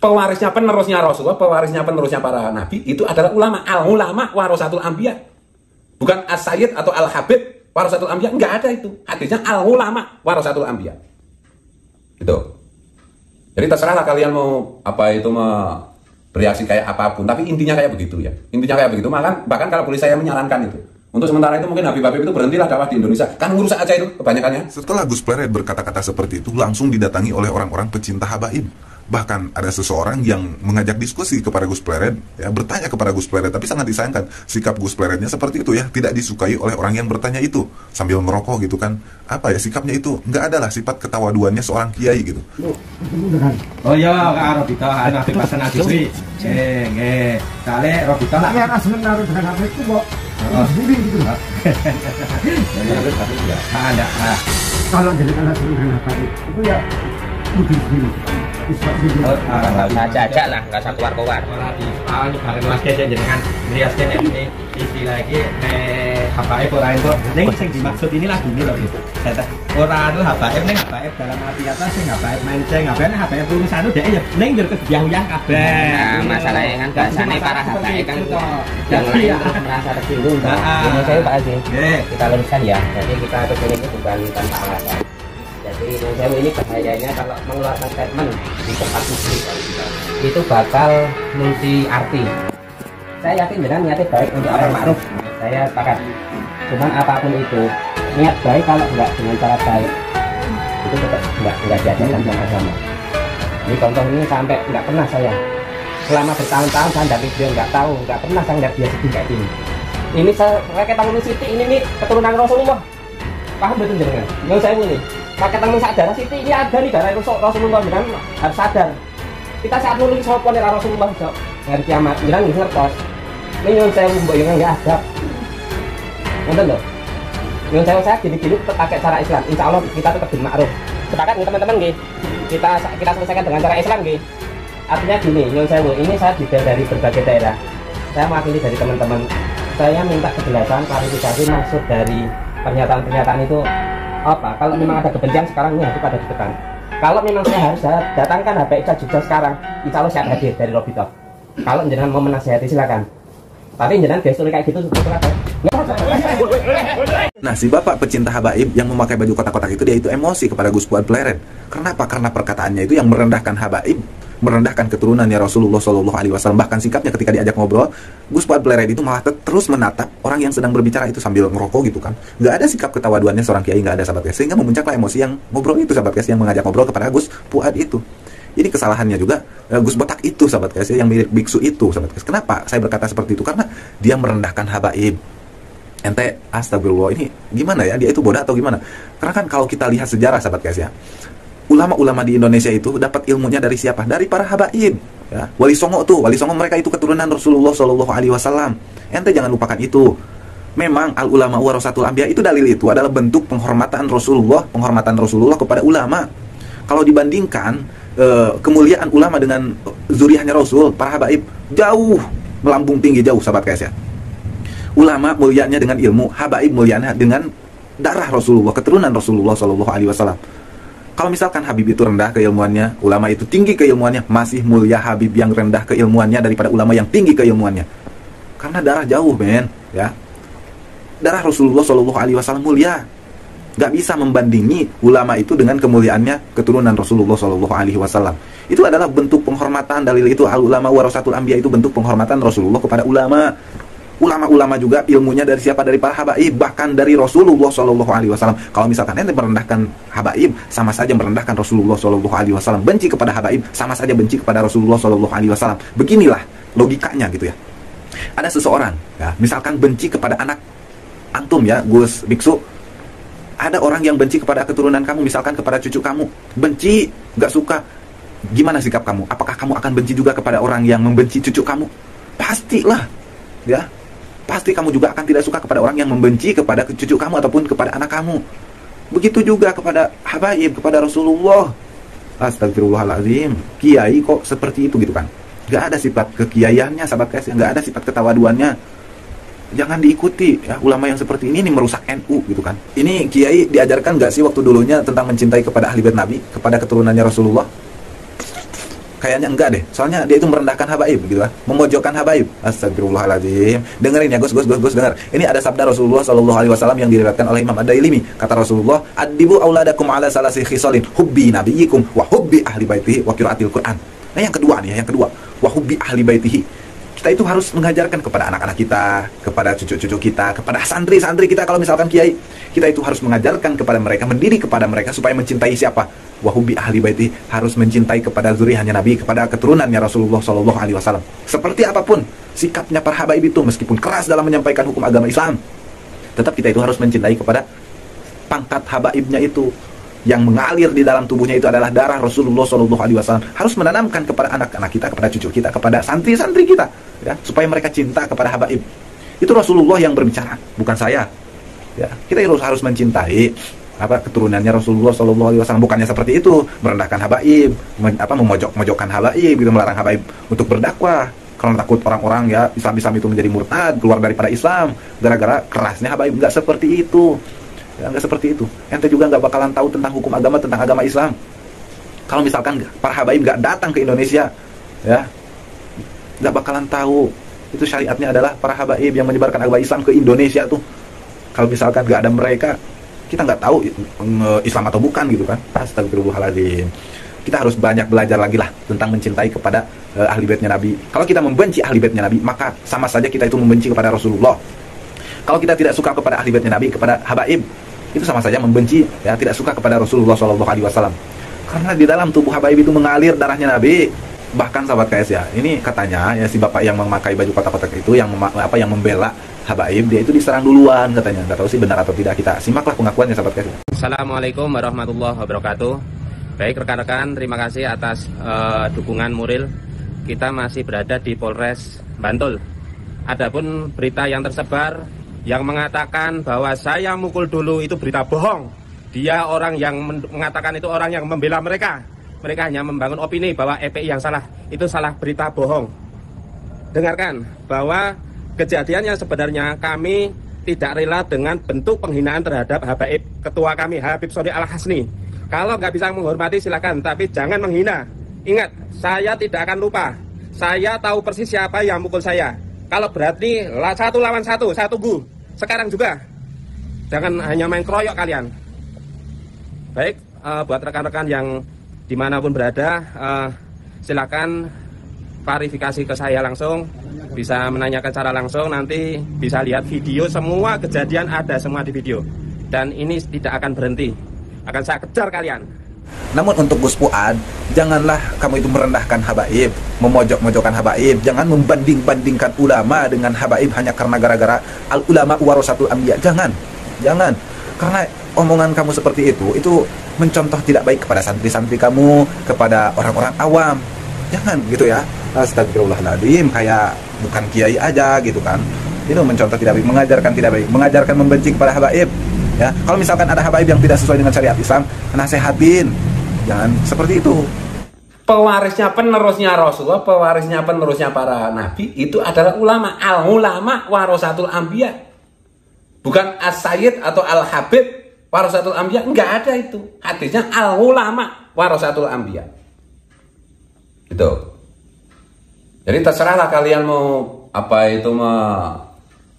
pewarisnya penerusnya Rasulullah, pewarisnya penerusnya para nabi itu adalah ulama. Al ulama warasatul anbiya. Bukan as-sayyid atau al-habib warasatul anbiya, enggak ada itu. Hadisnya al ulama warasatul anbiya. Gitu. Jadi terserahlah kalian mau apa itu mau bereaksi kayak apapun, tapi intinya kayak begitu ya. Intinya kayak begitu. Bahkan kalau boleh saya menyarankan itu, untuk sementara itu mungkin Habib-Habib itu berhentilah dakwah di Indonesia. Kan ngurus aja itu kebanyakannya. Setelah Gus Pleret berkata-kata seperti itu, langsung didatangi oleh orang-orang pecinta habaib. Bahkan ada seseorang yang mengajak diskusi kepada Gus Pleret, ya, bertanya kepada Gus Pleret, tapi sangat disayangkan sikap Gus Pleretnya seperti itu ya, tidak disukai oleh orang yang bertanya itu, sambil merokok gitu kan. Apa ya sikapnya itu? Nggak ada lah sifat ketawaduannya seorang kiai gitu. Oh iya, Kak Robito, anak pesan adisi. Kale Robito lah. Ya seneng naruh dengan apa itu kok. Sendiri gitu. Ada. Kalau jadi kalau seneng dengan apa itu ya mungkin sendiri. Aja lah, nggak usah keluar-keluar. Di bareng Mas Kes jenengan merias ini istilah iki habaib ora itu. Ning sing dimaksud ini lagi ini loh. Ora anu habaib ning habaib dalam arti kata sing habaib menceng, habaib tulisan dhek ya ning njur kebiayaan kabeh. Nah, masalahnya kan bahasane para habaib kan yang lain terus merasa tersinggung. Ini saya Pak Haji. Kita luruskan ya. Jadi kita kesini itu bukan tanpa alasan. Jadi saya ini bahayanya kalau mengeluarkan statement di tempat publik itu bakal multi arti. Saya yakin dengan niatnya baik untuk amar ma'ruf, saya sepakat. Cuman apapun itu niat baik kalau nggak dengan cara baik itu tetap nggak diajarkan dalam agama. Ini contoh ini sampai nggak pernah saya selama bertahun-tahun saya dari dia nggak pernah saya nggak dia sedih kayak gini. Ini saya pakai tangan Siti ini nih keturunan Rasulullah. Paham betul jenengan? Yang saya ini pakai tangan darah Siti ini ada nih darah Rasulullah, jangan harus sadar. Kita saat nulis sopan dari Rasulullah hari kiamat, jangan ngertos. Ini yang saya mbok yang nggak ada. Nonton loh. Yang saya gini-gini tetap pakai cara Islam. Insya Allah kita tetap bil ma'ruf. Sepakat nih teman-teman nggih. Kita selesaikan dengan cara Islam nggih. Artinya gini, yang saya ini saya juga dari berbagai daerah. Saya mewakili dari teman-teman. Saya minta kejelasan, klarifikasi maksud dari pernyataan-pernyataan itu apa. Kalau memang ada kebencian sekarang ini harus pada ditekan. Kalau memang saya harus datangkan HPI juga sekarang, insya Allah siap hadir dari Robito. Kalau jenengan mau menasihati silakan. Tapi jenengan gestur kayak gitu silakan. Nah, si bapak pecinta habaib yang memakai baju kotak-kotak itu, dia itu emosi kepada Gus Pleret. Kenapa? Karena perkataannya itu yang merendahkan habaib, merendahkan keturunannya Rasulullah SAW. Bahkan sikapnya ketika diajak ngobrol, Gus Pleret itu malah terus menatap orang yang sedang berbicara itu sambil ngerokok gitu kan. Nggak ada sikap ketawaduannya seorang kiai, nggak ada sahabat guys. Sehingga memuncaklah emosi yang ngobrol itu sahabat guys, yang mengajak ngobrol kepada Gus Fuad itu. Ini kesalahannya juga Gus Botak itu sahabat guys, yang mirip biksu itu sahabat guys. Kenapa saya berkata seperti itu? Karena dia merendahkan habaib. Ente astagfirullah, ini gimana ya, dia itu bodoh atau gimana? Karena kan kalau kita lihat sejarah sahabat guys ya, ulama-ulama di Indonesia itu dapat ilmunya dari siapa? Dari para habaib ya. Wali Songo mereka itu keturunan Rasulullah SAW. Ente jangan lupakan itu. Memang al ulama warasatul anbiya itu, dalil itu adalah bentuk penghormatan Rasulullah kepada ulama. Kalau dibandingkan kemuliaan ulama dengan zuriyahnya Rasul, para habaib jauh melambung tinggi jauh sahabat guys ya. Ulama mulianya dengan ilmu, habaib mulianya dengan darah Rasulullah, keturunan Rasulullah SAW. Kalau misalkan Habib itu rendah keilmuannya, ulama itu tinggi keilmuannya, masih mulia Habib yang rendah keilmuannya daripada ulama yang tinggi keilmuannya. Karena darah jauh, men, ya. Darah Rasulullah SAW mulia. Gak bisa membandingi ulama itu dengan kemuliaannya keturunan Rasulullah SAW. Itu adalah bentuk penghormatan. Dalil itu al ulama warasatul anbiya, itu bentuk penghormatan Rasulullah kepada ulama. Ulama-ulama juga ilmunya dari siapa? Dari para habaib, bahkan dari Rasulullah SAW. Kalau misalkan ente merendahkan habaib, sama saja merendahkan Rasulullah SAW. Benci kepada habaib, sama saja benci kepada Rasulullah SAW. Beginilah logikanya gitu ya. Ada seseorang, ya, misalkan benci kepada anak antum ya, Gus Biksu. Ada orang yang benci kepada keturunan kamu, misalkan kepada cucu kamu, benci, gak suka. Gimana sikap kamu? Apakah kamu akan benci juga kepada orang yang membenci cucu kamu? Pastilah, ya. Pasti kamu juga akan tidak suka kepada orang yang membenci kepada cucu kamu ataupun kepada anak kamu. Begitu juga kepada habaib, kepada Rasulullah. Astagfirullahaladzim, kiai kok seperti itu gitu kan. Gak ada sifat kekiaiannya sahabat guys, gak ada sifat ketawaduannya. Jangan diikuti ya, ulama yang seperti ini merusak NU gitu kan. Ini kiai diajarkan gak sih waktu dulunya tentang mencintai kepada ahli bait Nabi, kepada keturunannya Rasulullah? Kayaknya enggak deh, soalnya dia itu merendahkan habaib gitu kan, memojokkan habaib. Astagfirullahaladzim. Dengerin ya Gus, dengar. Ini ada sabda Rasulullah SAW yang diriwayatkan oleh Imam Ad-Dailimi. Kata Rasulullah, "Adibu auladakum ala salasi khisalin, hubbi nabiyikum wa hubbi ahli baitihi wa qiraatil Qur'an." Nah, yang kedua nih, wa hubbi ahli baitihi. Kita itu harus mengajarkan kepada anak-anak kita, kepada cucu-cucu kita, kepada santri-santri kita kalau misalkan kiai. Kita itu harus mengajarkan kepada mereka, mendidik kepada mereka supaya mencintai siapa? Wahubi ahli baiti, harus mencintai kepada zuriyahnya Nabi, kepada keturunannya Rasulullah SAW. Seperti apapun sikapnya para habaib itu, meskipun keras dalam menyampaikan hukum agama Islam, tetap kita itu harus mencintai kepada pangkat habaibnya itu. Yang mengalir di dalam tubuhnya itu adalah darah Rasulullah SAW. Harus menanamkan kepada anak-anak kita, kepada cucu kita, kepada santri-santri kita, ya, supaya mereka cinta kepada habaib. Itu Rasulullah yang berbicara, bukan saya. Ya, kita harus mencintai keturunannya Rasulullah SAW. Bukannya seperti itu, merendahkan habaib, memojok-mojokkan habaib, gitu, melarang habaib untuk berdakwah karena takut orang-orang ya Islam itu menjadi murtad, keluar daripada Islam gara-gara kerasnya habaib. Enggak seperti itu. Ya, enggak seperti itu. Ente juga enggak bakalan tahu tentang hukum agama, tentang agama Islam kalau misalkan para habaib enggak datang ke Indonesia, ya. Enggak bakalan tahu itu syariatnya adalah para habaib yang menyebarkan agama Islam ke Indonesia tuh. Kalau misalkan nggak ada mereka, kita nggak tahu Islam atau bukan gitu kan. Astagfirullahaladzim. Kita harus banyak belajar lagi lah tentang mencintai kepada ahli baitnya Nabi. Kalau kita membenci ahli baitnya Nabi, maka sama saja kita itu membenci kepada Rasulullah. Kalau kita tidak suka kepada ahli baitnya Nabi, kepada habaib, itu sama saja membenci, ya, tidak suka kepada Rasulullah SAW. Karena di dalam tubuh habaib itu mengalir darahnya Nabi. Bahkan sahabat KS ya, ini katanya ya si bapak yang memakai baju kotak-kotak itu yang membela habaib, dia itu diserang duluan katanya. Nggak tahu sih benar atau tidak, kita simaklah pengakuannya sahabat KS. Assalamualaikum warahmatullahi wabarakatuh. Baik rekan-rekan, terima kasih atas dukungan moral. Kita masih berada di Polres Bantul. Adapun berita yang tersebar yang mengatakan bahwa saya mukul dulu itu berita bohong. Dia orang yang mengatakan itu orang yang membela mereka. Mereka hanya membangun opini bahwa EPI yang salah. Itu salah, berita bohong. Dengarkan bahwa kejadian yang sebenarnya kami tidak rela dengan bentuk penghinaan terhadap habaib ketua kami, Habib Sholih Al-Hasni. Kalau nggak bisa menghormati silakan, tapi jangan menghina. Ingat, saya tidak akan lupa. Saya tahu persis siapa yang mukul saya. Kalau berarti 1 lawan 1, saya tunggu. Sekarang juga. Jangan hanya main keroyok kalian. Baik, buat rekan-rekan yang dimanapun berada, silakan klarifikasi ke saya langsung, bisa menanyakan secara langsung, nanti bisa lihat video, semua kejadian ada semua di video, dan ini tidak akan berhenti, akan saya kejar kalian. Namun untuk Gus Fuad, janganlah kamu itu merendahkan habaib, memojok-mojokkan habaib, jangan membanding-bandingkan ulama dengan habaib hanya karena gara-gara al ulama warasatul anbiya. Jangan, karena omongan kamu seperti itu mencontoh tidak baik kepada santri-santri kamu, kepada orang-orang awam. Jangan gitu ya. Astagfirullahaladzim, kayak bukan kiai aja gitu kan. Itu mencontoh tidak baik, mengajarkan tidak baik, mengajarkan membenci kepada habaib. Ya, kalau misalkan ada habaib yang tidak sesuai dengan syariat Islam, nasehatin. Jangan seperti itu. Pewarisnya penerusnya Rasulullah, pewarisnya penerusnya para nabi itu adalah ulama. Al-ulama warasatul anbiya. Bukan as-sayyid atau al-habib warasatul anbiya, enggak ada itu. Hadisnya al-ulama warasatul anbiya. Itu. Jadi terserahlah kalian mau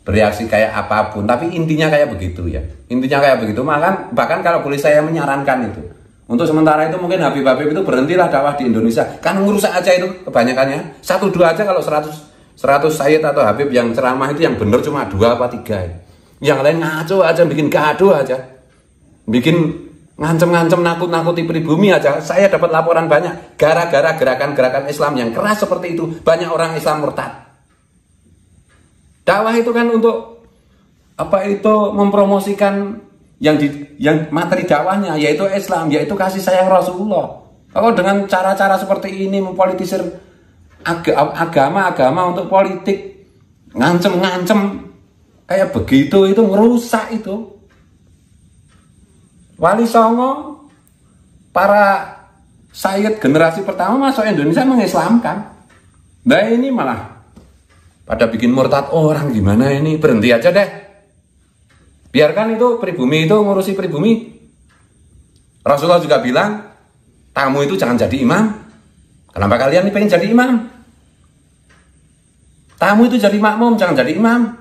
bereaksi kayak apapun, tapi intinya kayak begitu ya. Intinya kayak begitu. Bahkan kalau boleh saya menyarankan itu, untuk sementara itu mungkin Habib-Habib itu berhentilah dakwah di Indonesia. Kan ngerusak aja itu kebanyakannya. 1-2 aja kalau 100 sayyid atau Habib yang ceramah itu yang bener cuma 2 apa 3. Yang lain ngaco aja, bikin gaduh aja. Bikin ngancem-ngancem, nakut-nakuti pribumi aja. Saya dapat laporan banyak gara-gara gerakan-gerakan Islam yang keras seperti itu, banyak orang Islam murtad. Dakwah itu kan untuk mempromosikan yang materi dakwahnya yaitu Islam, yaitu kasih sayang Rasulullah. Kalau dengan cara-cara seperti ini mempolitisir agama untuk politik, ngancem-ngancem kayak begitu, itu merusak itu. Wali Songo, para sayyid generasi pertama masuk Indonesia mengislamkan. Nah ini malah pada bikin murtad orang, gimana ini? Berhenti aja deh. Biarkan itu pribumi itu ngurusi pribumi. Rasulullah juga bilang, tamu itu jangan jadi imam. Kenapa kalian ini pengen jadi imam? Tamu itu jadi makmum, jangan jadi imam.